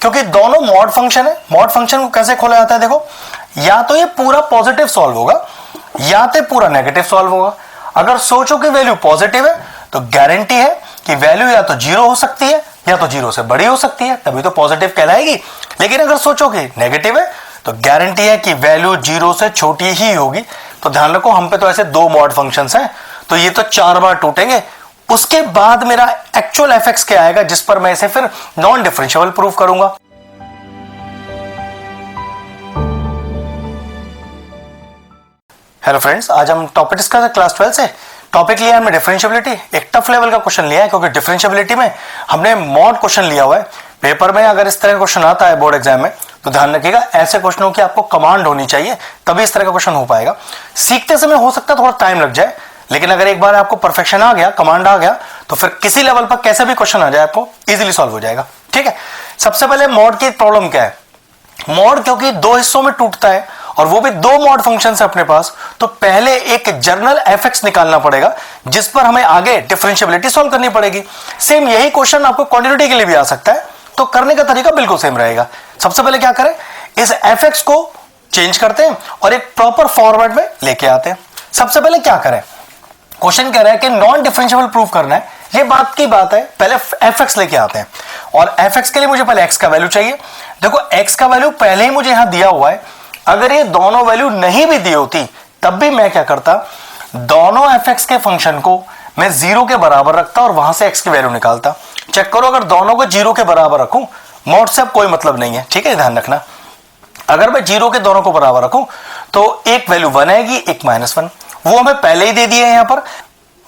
क्योंकि दोनों mod function है। मॉड फंक्शन को कैसे खोला जाता है, देखो, या तो ये पूरा पॉजिटिव सॉल्व होगा या तो पूरा नेगेटिव सॉल्व होगा। अगर सोचो कि वैल्यू पॉजिटिव है तो गारंटी है कि वैल्यू या तो जीरो हो सकती है या तो जीरो से बड़ी हो सकती है, तभी तो पॉजिटिव कहलाएगी। लेकिन अगर सोचो कि नेगेटिव है तो गारंटी है कि वैल्यू जीरो से छोटी ही होगी। तो ध्यान रखो, हम पे तो ऐसे दो मॉड फंक्शंस हैं, तो ये तो 4 बार टूटेंगे। उसके बाद मेरा एक्चुअल एफ क्या आएगा, जिस पर मैं इसे फिर नॉन डिफरेंशिएबल प्रूव करूंगा। हेलो फ्रेंड्स, आज हम टॉपिक डिस्कस कर क्लास 12 से। टॉपिक लिया हमने डिफरेंशिएबिलिटी। एक टफ लेवल का क्वेश्चन लिया है, क्योंकि डिफरेंशिएबिलिटी में हमने मॉड क्वेश्चन लिया हुआ है। पेपर में अगर इस तरह का क्वेश्चन आता है बोर्ड एग्जाम में, तो ध्यान रखिएगा, ऐसे क्वेश्चनों की आपको कमांड होनी चाहिए, तभी इस तरह का क्वेश्चन हो पाएगा। सीखते समय हो सकता है थोड़ा टाइम लग जाए, लेकिन अगर एक बार आपको परफेक्शन आ गया, कमांड आ गया, तो फिर किसी लेवल पर कैसे भी क्वेश्चन आ जाए आपको इजीली सॉल्व हो जाएगा। ठीक है, सबसे पहले मॉड की प्रॉब्लम क्या है। मॉड क्योंकि दो हिस्सों में टूटता है और वो भी दो मॉड फंक्शन है अपने पास, तो पहले एक जनरल एफ निकालना पड़ेगा, जिस पर हमें आगे डिफरेंशिएबिलिटी सॉल्व करनी पड़ेगी। सेम यही क्वेश्चन आपको क्वांटिटी के लिए भी आ सकता है, तो करने का तरीका बिल्कुल सेम रहेगा। सबसे पहले क्या करें, इस एफ को चेंज करते हैं और एक प्रॉपर फॉर्मेट में लेके आते हैं। सबसे पहले क्या करें, क्वेश्चन कह रहा है कि नॉन डिफरेंशिएबल प्रूव करना है, ये बात की बात है। पहले एफ लेके आते हैं, और एफ के लिए मुझे पहले एक्स का वैल्यू चाहिए। देखो, एक्स का वैल्यू पहले ही मुझे यहां दिया हुआ है। अगर ये दोनों वैल्यू नहीं भी दी होती, तब भी मैं क्या करता, दोनों एफ के फंक्शन को मैं जीरो के बराबर रखता और वहां से एक्स की वैल्यू निकालता। चेक करो, अगर दोनों को जीरो के बराबर रखूं, मॉड से अब कोई मतलब नहीं है। ठीक है, ध्यान रखना, अगर मैं जीरो के दोनों को बराबर रखूं तो एक वैल्यू 1 आएगी, एक -1। वो हमें पहले ही दे दिए हैं, यहां पर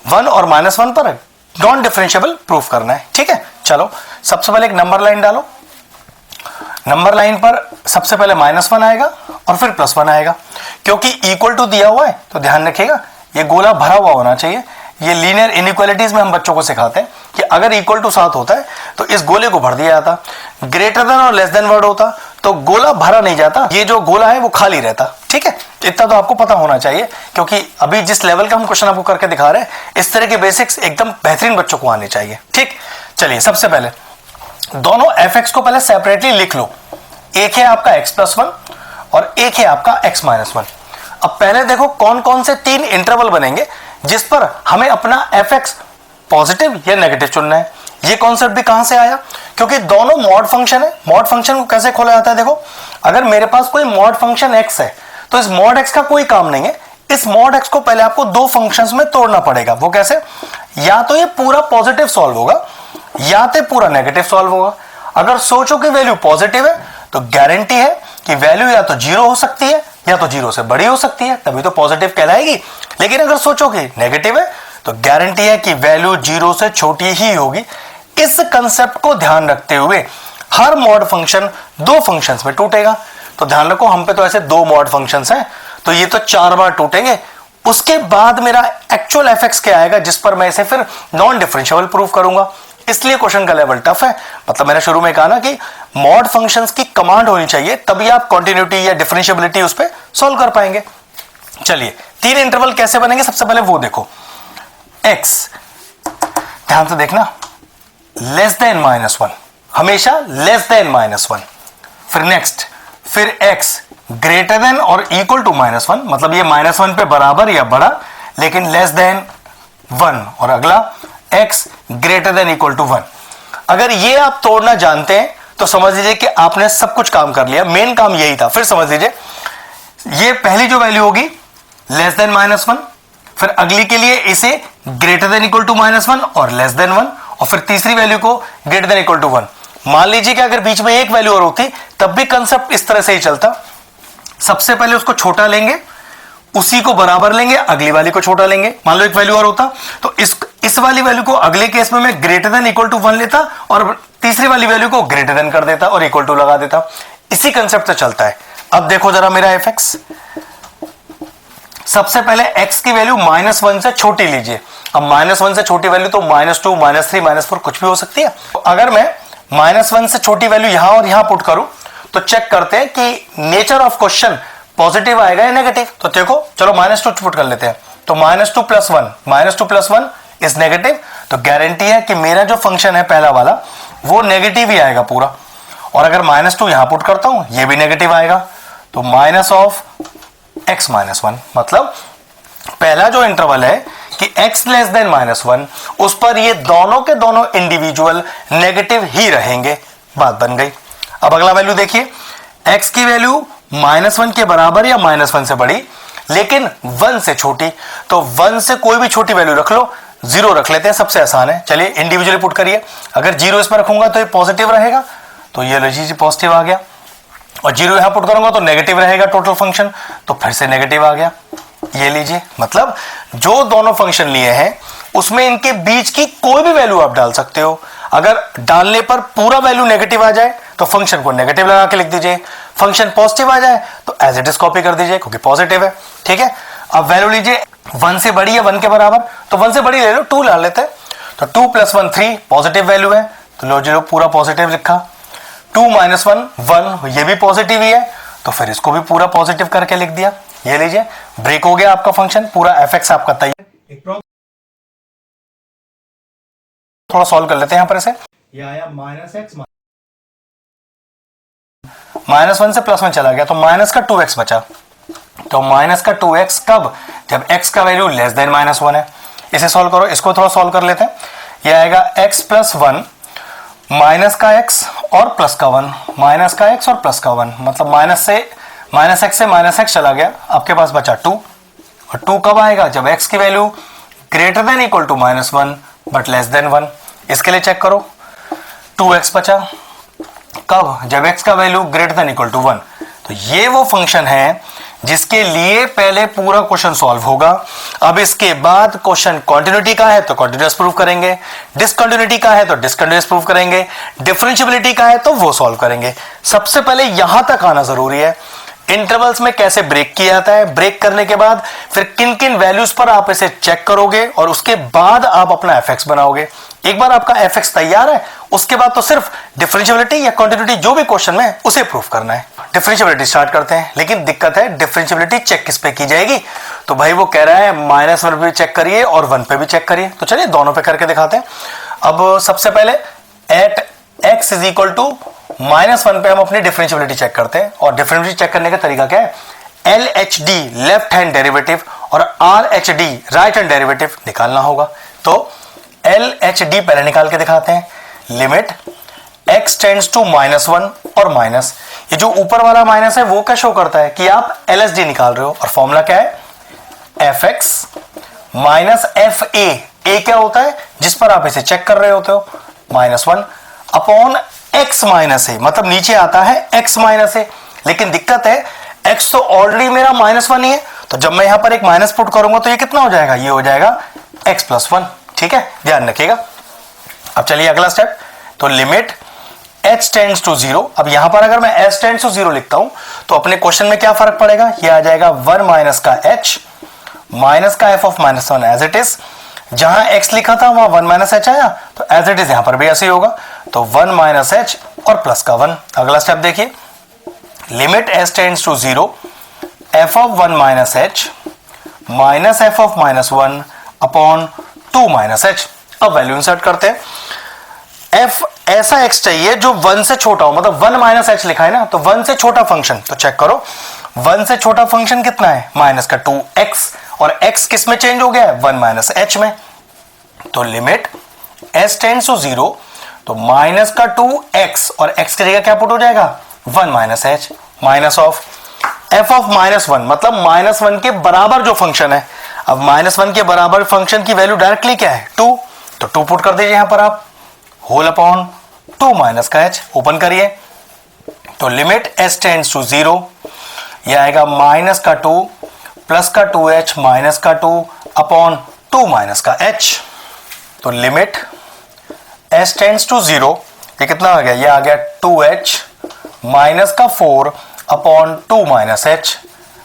1 और -1 पर नॉन डिफरेंशिएबल प्रूफ करना है। ठीक है, चलो सबसे पहले एक नंबर लाइन डालो। नंबर लाइन पर सबसे पहले -1 आएगा और फिर +1 आएगा। क्योंकि इक्वल टू दिया हुआ है, तो ध्यान रखिएगा ये गोला भरा हुआ होना चाहिए। ये लीनियर इनइक्वालिटीज में हम बच्चों को सिखाते हैं कि अगर इक्वल टू 7 होता है तो इस गोले को भर दिया जाता, ग्रेटर देन और लेस देन वर्ड होता तो गोला भरा नहीं जाता, ये जो गोला है वो खाली रहता। ठीक है, इतना तो आपको पता होना चाहिए, क्योंकि अभी जिस लेवल का हम क्वेश्चन आपको करके दिखा रहे हैं, इस तरह के बेसिक्स एकदम बेहतरीन बच्चों को आने चाहिए। ठीक, चलिए सबसे पहले दोनों एफ को पहले सेपरेटली लिख लो। एक है आपका x+1 और एक है आपका x-1। अब पहले देखो कौन कौन से 3 इंटरवल बनेंगे जिस पर हमें अपना f पॉजिटिव या नेगेटिव चुनना है। ये कॉन्सेप्ट भी कहां से आया, क्योंकि दोनों मॉड फंक्शन है। मॉड फंक्शन को कैसे खोला जाता है, देखो, अगर मेरे पास कोई मॉड फंक्शन x है तो इस मॉड x का कोई काम नहीं है। इस मॉड x को पहले आपको दो फंक्शंस में तोड़ना पड़ेगा। वो कैसे, या तो ये पूरा पॉजिटिव सॉल्व होगा या तो पूरा नेगेटिव सॉल्व होगा। अगर सोचो कि वैल्यू पॉजिटिव है तो गारंटी है कि वैल्यू या तो जीरो हो सकती है या तो जीरो से बड़ी हो सकती है, तभी तो पॉजिटिव कहलाएगी। लेकिन अगर सोचो कि नेगेटिव है तो गारंटी है कि वैल्यू जीरो से छोटी ही होगी। इस कंसेप्ट को ध्यान रखते हुए हर मॉड फंक्शन दो फंक्शंस में टूटेगा। तो ध्यान रखो, हम पे तो ऐसे दो मॉड फंक्शंस हैं, तो ये तो 4 बार टूटेंगे। उसके बाद मेरा एक्चुअल एफ क्या आएगा, जिस पर मैं इसे फिर नॉन डिफरेंशिएबल प्रूव करूंगा। इसलिए क्वेश्चन का लेवल टफ है। मतलब मैंने शुरू में कहा ना कि मॉड फंक्शंस की कमांड होनी चाहिए, तभी आप कंटिन्यूटी या डिफरेंशिएबिलिटी उस पर सॉल्व कर पाएंगे। चलिए 3 इंटरवल कैसे बनेंगे, सबसे पहले वो देखो। x, ध्यान से देखना, लेस देन -1, हमेशा लेस देन -1। फिर नेक्स्ट, फिर x ग्रेटर देन और इक्वल टू -1, मतलब ये -1 पे बराबर या बड़ा लेकिन लेस देन 1, और अगला x greater than equal to 1। अगर ये आप तोड़ना जानते हैं तो समझ लीजिए कि आपने सब कुछ काम कर लिया, मेन काम यही था। फिर समझ लीजिए ये पहली जो वैल्यू होगी लेस देन -1, फिर अगली के लिए इसे ग्रेटर देन इक्वल टू -1 और लेस देन 1, और फिर तीसरी वैल्यू को ग्रेटर देन इक्वल टू 1। मान लीजिए कि अगर बीच में एक वैल्यू और होती तब भी कंसेप्ट इस तरह से ही चलता। सबसे पहले उसको छोटा लेंगे, उसी को बराबर लेंगे, अगली वाली को छोटा लेंगे। मान लो एक वैल्यू और होता तो इस वाली वैल्यू को अगले केस में मैं ग्रेटर देन इक्वल टू 1 लेता और तीसरी वाली वैल्यू को ग्रेटर देन कर देता और इक्वल टू लगा देता। इसी कंसेप्ट से चलता है। अब देखो जरा मेरा एफ एक्स, सबसे पहले x की वैल्यू -1 से छोटी लीजिए। अब -1 से छोटी वैल्यू तो -2, -3, -4 कुछ भी हो सकती है। तो अगर मैं -1 से छोटी वैल्यू यहां और यहां पुट करूं तो चेक करते हैं कि नेचर ऑफ क्वेश्चन पॉजिटिव आएगा या नेगेटिव। तो देखो चलो -2 पुट कर लेते हैं। तो -2 + 1 इज नेगेटिव, तो गारंटी है कि मेरा जो फंक्शन है पहला वाला वो नेगेटिव ही आएगा पूरा। और अगर -2 यहां पुट करता हूं ये भी नेगेटिव आएगा, तो माइनस ऑफ x माइनस 1, मतलब पहला जो इंटरवल है कि x लेस देन -1 उस पर ये दोनों के दोनों इंडिविजुअल नेगेटिव ही रहेंगे। बात बन गई। अब अगला वैल्यू देखिए, x की वैल्यू -1 के बराबर या -1 से बड़ी लेकिन 1 से छोटी, तो 1 से कोई भी छोटी वैल्यू रख लो, 0 रख लेते हैं, सबसे आसान है। चलिए इंडिविजुअली पुट करिए, अगर 0 इसमें रखूंगा तो ये पॉजिटिव रहेगा, तो ये लीजिए पॉजिटिव आ गया, और 0 यहां पुट करूंगा तो नेगेटिव रहेगा टोटल फंक्शन, तो फिर से नेगेटिव आ गया। ये लीजिए, मतलब जो दोनों फंक्शन लिए हैं उसमें इनके बीच की कोई भी वैल्यू आप डाल सकते हो। अगर डालने पर पूरा वैल्यू नेगेटिव आ जाए तो फंक्शन को नेगेटिव लगा के लिख दीजिए, फंक्शन पॉजिटिव आ जाए तो एज इट इज कॉपी कर दीजिए क्योंकि पॉजिटिव है। ठीक है, अब वैल्यू लीजिए 1 से बड़ी है 1 के बराबर, तो 1 से बड़ी ले लो, 2 डाल लेते हैं, तो 2 + 1 3 पॉजिटिव वैल्यू है, तो लो जी पूरा पॉजिटिव लिखा। 2 - 1 1, ये भी पॉजिटिव ही है, तो फिर इसको भी पूरा पॉजिटिव करके लिख दिया। ये लीजिए ब्रेक हो गया आपका फंक्शन, पूरा fx आपका तैयार। थोड़ा सॉल्व कर लेते हैं यहां पर इसे, ये आया -x, -1 से +1 चला गया तो माइनस का 2x बचा, तो माइनस का 2x कब, जब x का वैल्यू लेस देन -1 है। इसे सॉल्व करो, इसको थोड़ा सॉल्व कर लेते हैं। ये आएगा x + 1 माइनस का x और प्लस का 1, माइनस का x और प्लस का 1, मतलब -x से -x चला गया, आपके पास बचा 2, और 2 कब आएगा, जब x की value greater than equal to -1 but less than 1। इसके लिए चेक करो, 2x बचा कब, जब x का value greater than equal to 1। तो ये वो फंक्शन है जिसके लिए पहले पूरा क्वेश्चन सॉल्व होगा। अब इसके बाद क्वेश्चन कॉन्टिन्यूटी का है तो कॉन्टिन्यूअस प्रूव करेंगे, डिसकंटिन्यूटी का है तो डिसकंटिन्यूअस प्रूव करेंगे, डिफरेंशिएबिलिटी का है तो वो सॉल्व करेंगे। सबसे पहले यहां तक आना जरूरी है। इंटरवल्स में कैसे ब्रेक किया जाता है, ब्रेक करने के बाद फिर किन किन वैल्यूज पर आप इसे चेक करोगे और उसके बाद आप अपना एफएक्स बनाओगे। एक बार आपका एफएक्स तैयार है उसके बाद तो सिर्फ डिफरेंशिएबिलिटी या क्वांटिटी जो भी क्वेश्चन में उसे प्रूव करना है। डिफरेंशिएबिलिटी स्टार्ट करते हैं, लेकिन दिक्कत है डिफरेंशिएबिलिटी चेक किस पे की जाएगी। तो भाई वो कह रहा है -1 पे चेक करिए और 1 पे भी चेक करिए, तो चलिए दोनों पे करके दिखाते हैं। अब सबसे पहले एट x = -1 पे हम अपनी डिफरेंशिएबिलिटी चेक करते हैं, और डिफरेंशिएबिलिटी चेक करने का तरीका क्या है, LHD लेफ्ट हैंड डेरिवेटिव और RHD राइट हैंड डेरिवेटिव निकालना होगा। तो LHD पहले निकाल के दिखाते हैं। लिमिट x टेंड्स टू -1 और माइनस, ये जो ऊपर वाला माइनस है वो क्या शो करता है कि आप LHD निकाल रहे हो, और फॉर्मूला क्या है, fx माइनस fa, a क्या होता है जिस पर आप इसे चेक कर रहे होते हो, -1 अपॉन x माइनस a, मतलब नीचे आता है x माइनस a, लेकिन दिक्कत है x तो ऑलरेडी मेरा -1 ही है, तो जब मैं यहां पर एक माइनस पुट करूंगा तो ये कितना हो जाएगा, ये हो जाएगा x + 1। ठीक है, ध्यान रखिएगा। अब चलिए अगला स्टेप, तो लिमिट h टेंड्स टू 0। अब यहां पर अगर मैं h टेंड्स टू 0 लिखता हूं तो अपने क्वेश्चन में क्या फर्क पड़ेगा, ये आ जाएगा 1 माइनस का h माइनस का f of -1 as it is. जहां x लिखा था वहां 1 माइनस h आया, तो एज इट इज यहां पर भी ऐसे ही होगा, तो 1 माइनस h और प्लस का 1। अगला स्टेप देखिए, limit h tends to 0 f of 1 minus h minus f of -1 upon 2 minus h। अब वैल्यू इंसर्ट करते हैं। f ऐसा x चाहिए जो 1 से छोटा हो, मतलब 1 माइनस h लिखा है ना, तो 1 से छोटा फंक्शन, तो चेक करो 1 से छोटा फंक्शन कितना है, माइनस का 2x, और x किस में चेंज हो गया है, 1 माइनस h में। तो लिमिट h टेंड्स टू 0, तो माइनस का 2x और x की जगह क्या पुट हो जाएगा, 1 minus h minus of f of -1, मतलब -1 के बराबर जो फंक्शन है। अब -1 के बराबर फंक्शन की वैल्यू डायरेक्टली क्या है, 2, तो 2 पुट कर दीजिए यहां पर आप, होल अपॉन 2 माइनस का h, ओपन करिए, तो लिमिट h टेंड्स टू 0, ये आएगा माइनस का 2 प्लस का 2h माइनस का 2 अपॉन 2 माइनस का h। तो लिमिट h टेंड्स टू 0, ये कितना आ गया, ये आ गया 2h माइनस का 4 अपॉन 2 माइनस h।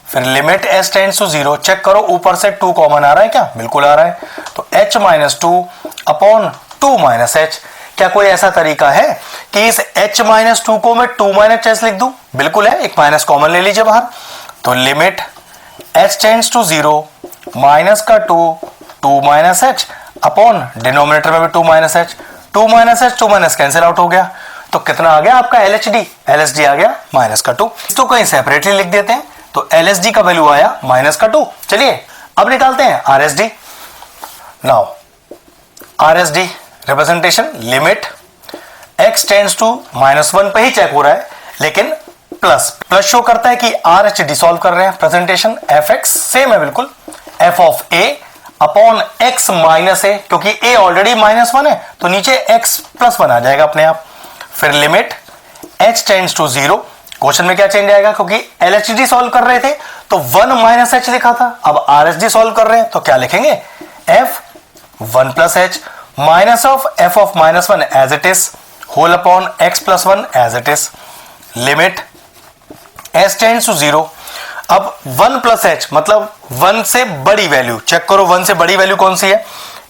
फिर limit h tends to 0, check करो ऊपर से 2 कॉमन आ रहा है क्या, बिल्कुल आ रहा है, तो h minus 2 upon 2 minus h। क्या कोई ऐसा तरीका है कि इस h माइनस 2 को मैं 2 माइनस h लिख दूं, बिल्कुल है, एक माइनस कॉमन ले लीजिए बाहर, तो limit h tends to 0 minus का 2 माइनस h अपॉन डिनोमिनेटर में भी 2 minus h, 2 minus h 2 minus cancel out हो गया, तो कितना आ गया आपका LHD? LHD आ गया माइनस का 2। इसको कहीं सेपरेटली लिख देते हैं, तो LHD का वैल्यू आया माइनस का 2। चलिए अब निकालते हैं RSD। Now RSD representation limit x tends to -1 पे ही चेक हो रहा है, लेकिन प्लस शो करता है कि RHD सॉल्व कर रहे हैं। प्रेजेंटेशन fx सेम है बिल्कुल, f of a upon x minus a, क्योंकि a ऑलरेडी -1 है तो नीचे x +1 आ जाएगा अपने आप। फिर limit h tends to 0। Question में क्या चेंज आएगा, क्योंकि LHD सॉल्व कर रहे थे तो 1 - h लिखा था, अब RSD सॉल्व कर रहे हैं तो क्या लिखेंगे, f 1 + h minus of f of -1 as it is whole upon x + 1 as it is. Limit s tends to 0। अब 1 + h मतलब 1 से बड़ी वैल्यू, चेक करो 1 से बड़ी वैल्यू कौन सी है,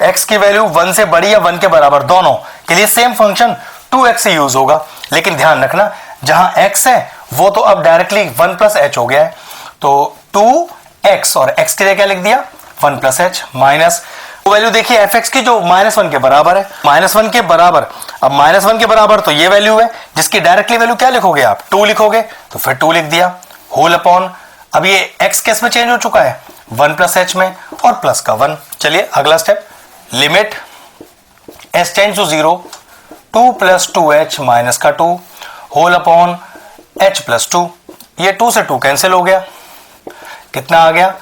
x की वैल्यू 1 से बड़ी या 1 के बराबर, दोनों के लिए सेम फंक्शन 2x से यूज होगा। लेकिन ध्यान रखना जहां x है वो तो अब डायरेक्टली 1 + h हो गया है, तो 2x और x के लिए क्या लिख दिया 1 + h माइनस वैल्यू देखिए fx की जो -1 के बराबर है, -1 के बराबर। अब -1 के बराबर तो ये वैल्यू है जिसकी डायरेक्टली वैल्यू क्या लिखोगे आप 2 लिखोगे, तो फिर 2 लिख दिया होल अपॉन। अब ये x केस में चेंज हो चुका है 1 + h में और प्लस का 1। चलिए अगला स्टेप, limit s tends to 0 2 + 2h minus का 2 होल अपॉन h + 2। ये 2 से 2 कैंसिल हो गया, कितना आ गया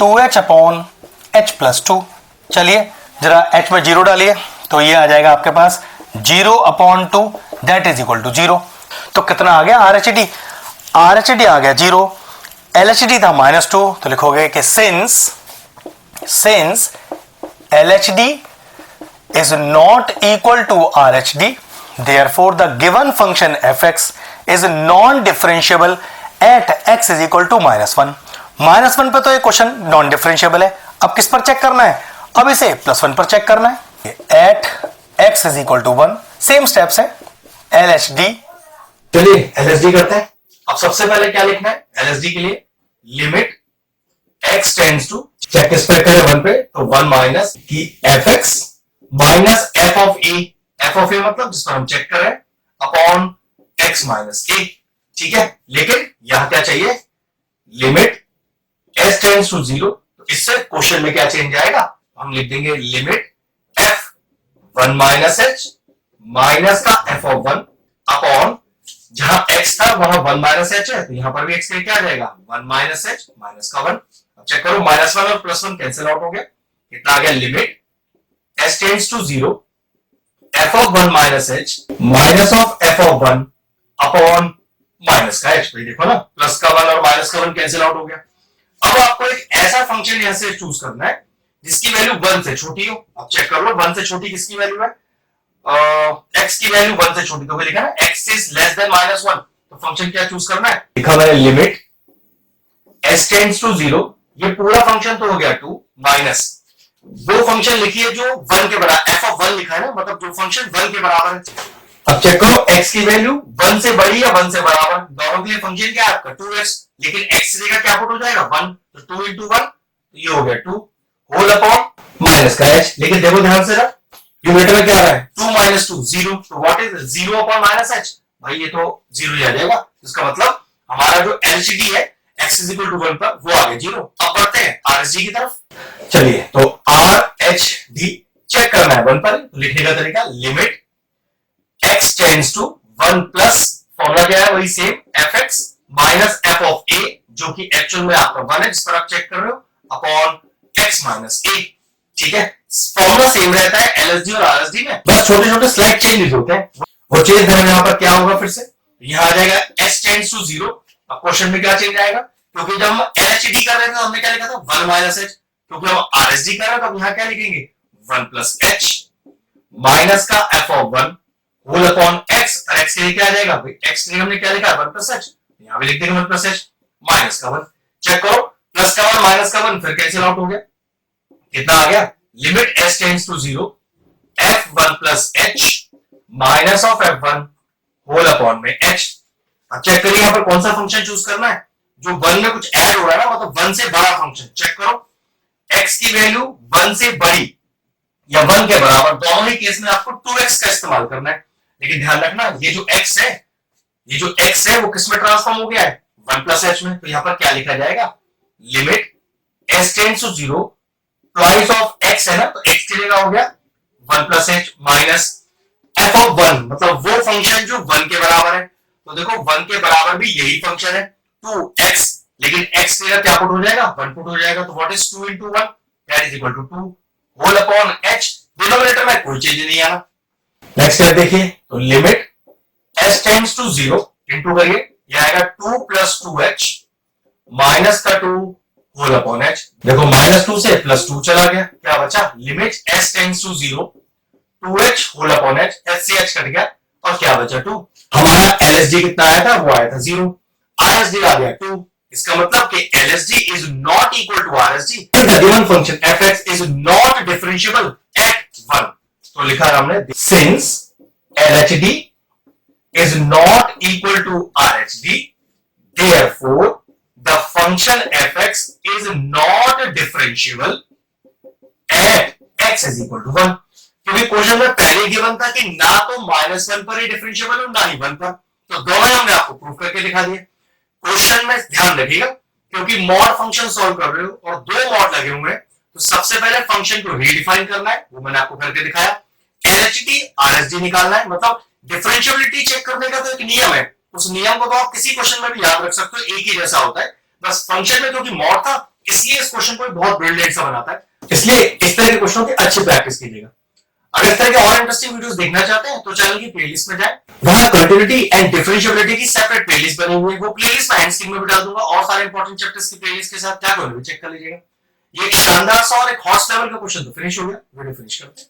2h अपॉन h + 2। चलिए जरा h में 0 डालिए तो ये आ जाएगा आपके पास 0/2 दैट इज इक्वल टू 0। तो कितना आ गया RHD? RHD आ गया 0, LHD था -2, तो लिखोगे कि since LHD is not equal to RHD, therefore the given function fx is non-differentiable at x is equal to -1। -1 पे तो ये क्वेश्चन नॉन डिफरेंशिएबल है। अब किस पर चेक करना है, अब इसे +1 पर चेक करना है। At x is equal to 1, same steps है LHD। चलिए LHD करते हैं। अब सबसे पहले क्या लिखना है LHD के लिए, limit x tends to, check किस पे करें 1 पे, तो 1 माइनस की fx minus f of a मतलब जिस पर हम चेक कर रहे हैं अपॉन x माइनस a। ठीक है, लेकिन यहां क्या चाहिए, लिमिट s टेंड्स टू 0, तो इससे क्वेश्चन में क्या चेंज आएगा, हम लिख देंगे limit f 1 minus h minus का f ऑफ 1 अपॉन, जहां x था वहां 1 माइनस h है तो यहां पर भी x क्या आ जाएगा 1 माइनस h माइनस का 1। अब चेक करो -1 और +1 कैंसिल आउट हो गया, कितना आ गया, limit s tends to 0 f of 1 minus h minus of f of 1 upon minus का h। देखो ना प्लस का 1 और माइनस का 1 कैंसिल आउट हो गया। अब आपको एक ऐसा फंक्शन यहां से चूज करना है जिसकी वैल्यू 1 से छोटी हो। अब चेक कर लो 1 से छोटी किसकी वैल्यू है, x की वैल्यू 1 से छोटी, तो लिखा ना x इज लेस देन -1, तो फंक्शन क्या चूज करना है, लिखा मैंने लिमिट s टेंड्स टू 0, ये पूरा फंक्शन तो हो गया 2 माइनस वो फंक्शन लिखिए जो 1 के बराबर, f ऑफ 1 लिखा है ना, मतलब जो फंक्शन 1 के बराबर है। अब चेक करो x की वैल्यू 1 से बड़ी या 1 से बराबर, दोनों के लिए फंक्शन क्या है आपका 2x, लेकिन x की जगह क्या पुट हो जाएगा 1, तो 2 × 1 ये हो गया 2 होल अपॉन माइनस का h। लेकिन देखो ध्यान से जरा, न्यूमरेटर में क्या आ रहा है 2 - 2 0, तो व्हाट इज 0 अपॉन -h, भाई ये तो 0 ही आ जाएगा। इसका मतलब हमारा जो LHD है x = 1 पर वो आ गया 0। अब बढ़ते हैं RHD की तरफ। चलिए तो RHD चेक करना है 1 पर, तो लिखने का तरीका limit x tends to 1 plus formula क्या है वही same fx minus f of a, जो कि एक्चुअल में आपका 1 है जिस पर आप चेक कर रहे हो, अपॉन x माइनस a। ठीक है, फॉर्मूला सेम रहता है LHD और RHD में, बस छोटे छोटे स्लाइड चेंजेस होते हैं। वो चेंज ध्यान यहां पर क्या होगा, फिर से यहां आ जाएगा s टेंड्स टू 0। अब क्वेश्चन में क्या चेंज आएगा, क्योंकि जब हम LHD कर रहे थे तो हमने क्या लिखा था 1 माइनस h, क्योंकि हम RHD कर रहे हैं तो यहां क्या लिखेंगे 1 प्लस h माइनस का f of 1 whole upon x, और x के लिए क्या आ जाएगा भाई, x के लिए हमने क्या लिखा 1 प्लस h, यहां भी लिख देंगे 1 प्लस h माइनस का 1। चेक करो प्लस का 1 माइनस का 1 फिर कैंसिल आउट हो गया, कितना आ गया, limit s tends to 0 f1 plus h minus of f1 whole upon में h। अब चेक करिए यहां पर कौन सा फंक्शन चूज करना है, जो 1 में कुछ ऐड हो रहा है ना, मतलब 1 से बड़ा फंक्शन। चेक करो x की वैल्यू 1 से बड़ी या 1 के बराबर, दोनों ही केस में आपको 2x का इस्तेमाल करना है। लेकिन ध्यान रखना ये जो x है, ये जो x है वो किस में ट्रांसफॉर्म हो गया है, 1 प्लस एच में। तो यहां पर क्या लिखा जाएगा, limit s tends to 0 twice of x है ना, तो x की जगह हो गया 1 plus H minus f of 1, मतलब वो फंक्शन जो 1 के बराबर है। तो देखो 1 के बराबर भी यही फंक्शन है 2x, लेकिन x की जगह क्या पुट हो जाएगा, 1 पुट हो जाएगा। तो what is 2 into 1, that is equal to 2 whole upon h। Denominator में कोई चेंज नहीं आना। नेक्स्ट स्टेप देखिए, तो limit s tends to 0 into करिए, ये आएगा 2 प्लस 2h माइनस का 2 होल अपॉन h। देखो माइनस 2 से प्लस 2 चला गया, क्या बचा, limit s tends to 0 2h whole upon h, h से h कट गया और क्या बचा 2। हमारा LSD कितना आया था, वो आया था 0, RSD आ गया 2। इसका मतलब कि LSD is not equal to RSD if the given function fx is not differentiable at 1। तो लिखा है हमने, since LHD is not equal to RHD, therefore the function fx is not differentiable at x is equal to 1। क्योंकि question में पहले given था कि ना तो -1 पर ही डिफरेंशिएबल हो ना ही 1 पर, तो दोनों हमने आपको प्रूव करके दिखा दिए। क्वेश्चन में ध्यान रखिएगा, क्योंकि मॉड फंक्शन सॉल्व कर रहे हो और दो मॉड लगे हुए हैं, तो सबसे पहले फंक्शन को रीडिफाइन करना है, वो मैंने आपको करके दिखाया। LHD RSD निकालना है, मतलब डिफरेंशिएबिलिटी चेक करने का तो एक नियम है, उस नियम को तो आप किसी क्वेश्चन में भी याद रख सकते हो, एक ही जैसा होता है। बस फंक्शन में क्योंकि मॉड था, इसलिए इस क्वेश्चन को बहुत ब्रिलियंट सा बनाता है, इसलिए इस तरह के क्वेश्चनों की अच्छी प्रैक्टिस कीजिएगा। अगर इस तरह के और इंटरेस्टिंग वीडियोस देखना चाहते हैं तो चैनल की प्लेलिस्ट में जाएं, वहां कंटिन्यूटी एंड डिफरेंशिएबिलिटी की सेपरेट प्लेलिस्ट बनी हुई है, वो प्लेलिस्ट मैं एंड स्क्रीन में भी डाल दूंगा, और सारे इंपॉर्टेंट चैप्टर्स की प्लेलिस्ट के साथ क्या करोगे चेक कर लीजिएगा। ये एक शानदार सा और एक हॉट लेवल का क्वेश्चन तो फिनिश हो गया, वीडियो फिनिश करते हैं।